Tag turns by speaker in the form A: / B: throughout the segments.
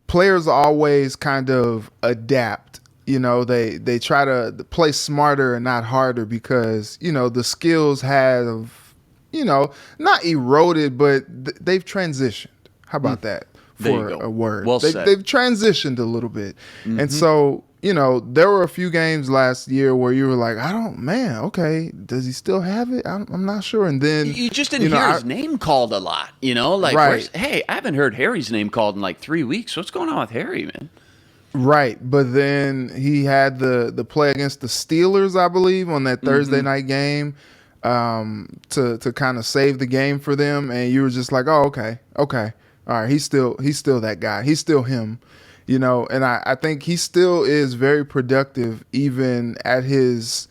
A: players always kind of adapt. They try to play smarter and not harder because, the skills have, not eroded, but they've transitioned. How about that for a word?
B: Well said.
A: They've transitioned a little bit. And so, there were a few games last year where you were like, okay, does he still have it? I'm not sure. And then
B: you just didn't hear his name called a lot,
A: right.
B: Hey, I haven't heard Harry's name called in like 3 weeks. What's going on with Harry, man?
A: Right, but then he had the play against the Steelers, I believe, on that Thursday night game to kind of save the game for them, and you were just like, oh, okay, all right, he's still that guy, he's still him, and I think he still is very productive even at his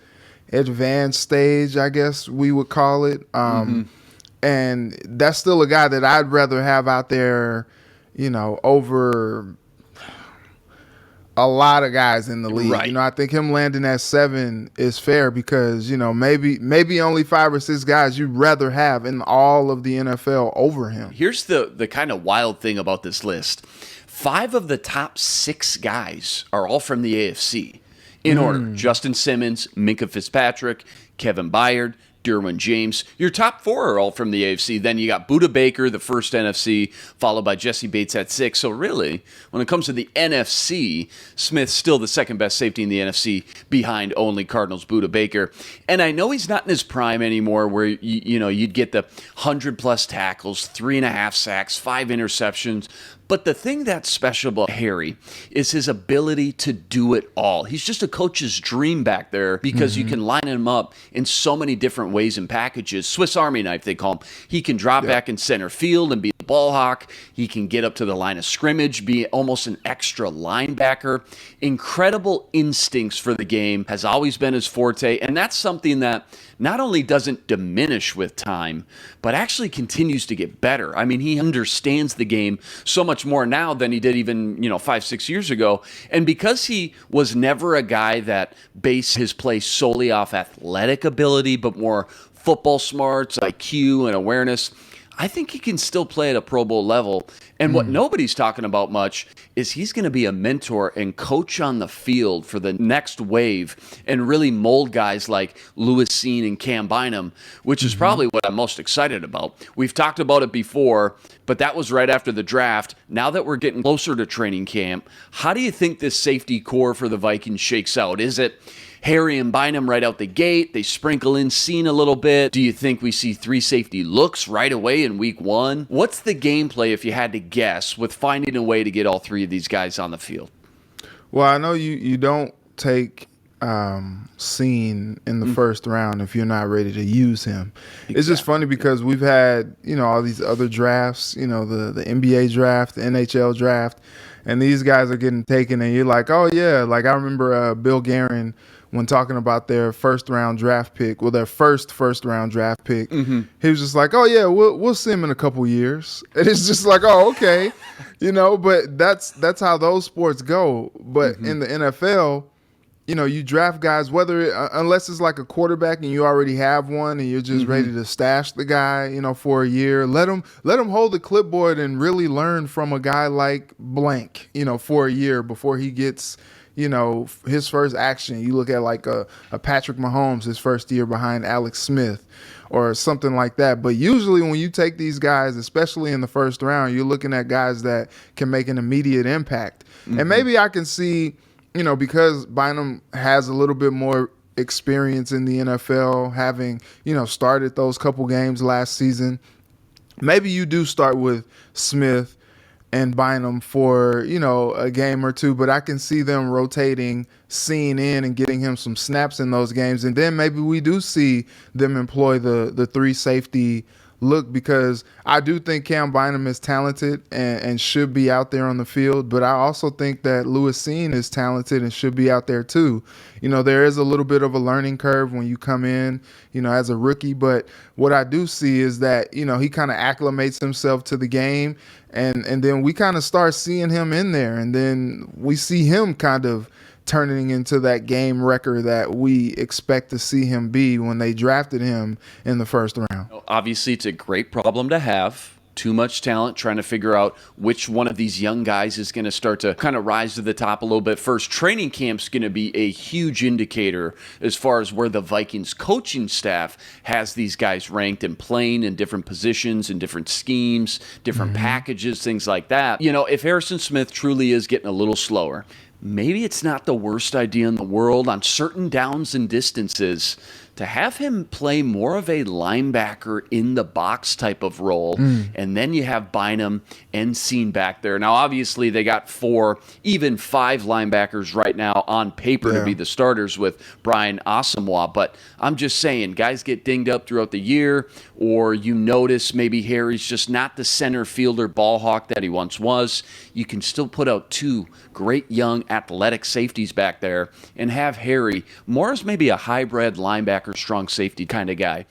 A: advanced stage, I guess we would call it, and that's still a guy that I'd rather have out there, over a lot of guys in the league.
B: Right.
A: I think him landing at 7 is fair because, maybe only 5 or 6 guys you'd rather have in all of the NFL over him.
B: Here's the kind of wild thing about this list. 5 of the top 6 guys are all from the AFC. In order, Justin Simmons, Minkah Fitzpatrick, Kevin Byard, Derwin James. Your top 4 are all from the AFC. Then you got Budda Baker, the first NFC, followed by Jesse Bates at 6. So really, when it comes to the NFC, Smith's still the second best safety in the NFC behind only Cardinals' Budda Baker. And I know he's not in his prime anymore where, you'd get the 100-plus tackles, 3.5 sacks, 5 interceptions. But the thing that's special about Harry is his ability to do it all. He's just a coach's dream back there because you can line him up in so many different ways and packages. Swiss Army knife, they call him. He can drop back in center field and be the ball hawk. He can get up to the line of scrimmage, be almost an extra linebacker. Incredible instincts for the game has always been his forte, and that's something that not only doesn't diminish with time, but actually continues to get better. I mean, he understands the game so much more now than he did even, 5-6 years ago. And because he was never a guy that based his play solely off athletic ability, but more football smarts, IQ, and awareness, I think he can still play at a Pro Bowl level. And what nobody's talking about much is he's going to be a mentor and coach on the field for the next wave and really mold guys like Lewis Seen and Cam Bynum, which is probably what I'm most excited about. We've talked about it before, but that was right after the draft. Now that we're getting closer to training camp, how do you think this safety core for the Vikings shakes out? Is it Harry and Bynum right out the gate? They sprinkle in Seen a little bit. Do you think we see 3 safety looks right away in week 1? What's the gameplay, if you had to guess, with finding a way to get all 3 of these guys on the field?
A: Well, I know you don't take Seen in the first round if you're not ready to use him. Exactly. It's just funny because we've had, all these other drafts, the NBA draft, the NHL draft, and these guys are getting taken and you're like, oh yeah, like I remember Bill Guerin when talking about their first round draft pick, their first round draft pick, he was just like, oh yeah, we'll see him in a couple years. And it's just like, oh, okay. But that's how those sports go. But in the NFL, you draft guys, unless it's like a quarterback and you already have one and you're just ready to stash the guy, for a year, let him hold the clipboard and really learn from a guy like blank, for a year before he gets, his first action. You look at like a Patrick Mahomes, his first year behind Alex Smith or something like that. But usually when you take these guys, especially in the first round, you're looking at guys that can make an immediate impact. And maybe I can see, because Bynum has a little bit more experience in the NFL, having, started those couple games last season, maybe you do start with Smith and Bynum for, a game or 2, but I can see them rotating Seen in and getting him some snaps in those games. And then maybe we do see them employ the 3 safety look, because I do think Cam Bynum is talented and should be out there on the field, but I also think that Lewis Seen is talented and should be out there too. There is a little bit of a learning curve when you come in, as a rookie, but what I do see is that, he kind of acclimates himself to the game, and then we kind of start seeing him in there, and then we see him kind of turning into that game wrecker that we expect to see him be when they drafted him in the first round.
B: Obviously, it's a great problem to have. too much talent, trying to figure out which one of these young guys is going to start to kind of rise to the top a little bit first. Training camp's going to be a huge indicator as far as where the Vikings coaching staff has these guys ranked and playing in different positions, in different schemes, different packages, things like that. You know, if Harrison Smith truly is getting a little slower, maybe it's not the worst idea in the world on certain downs and distances to have him play more of a linebacker in the box type of role. And then you have Bynum and Scene back there. Now, obviously, they got 4, even 5 linebackers right now on paper to be the starters with Brian Asamoah. But I'm just saying, guys get dinged up throughout the year, or you notice maybe Harry's just not the center fielder ball hawk that he once was. You can still put out 2 great young athletic safeties back there and have Harry more as maybe a hybrid linebacker, strong safety kind of guy.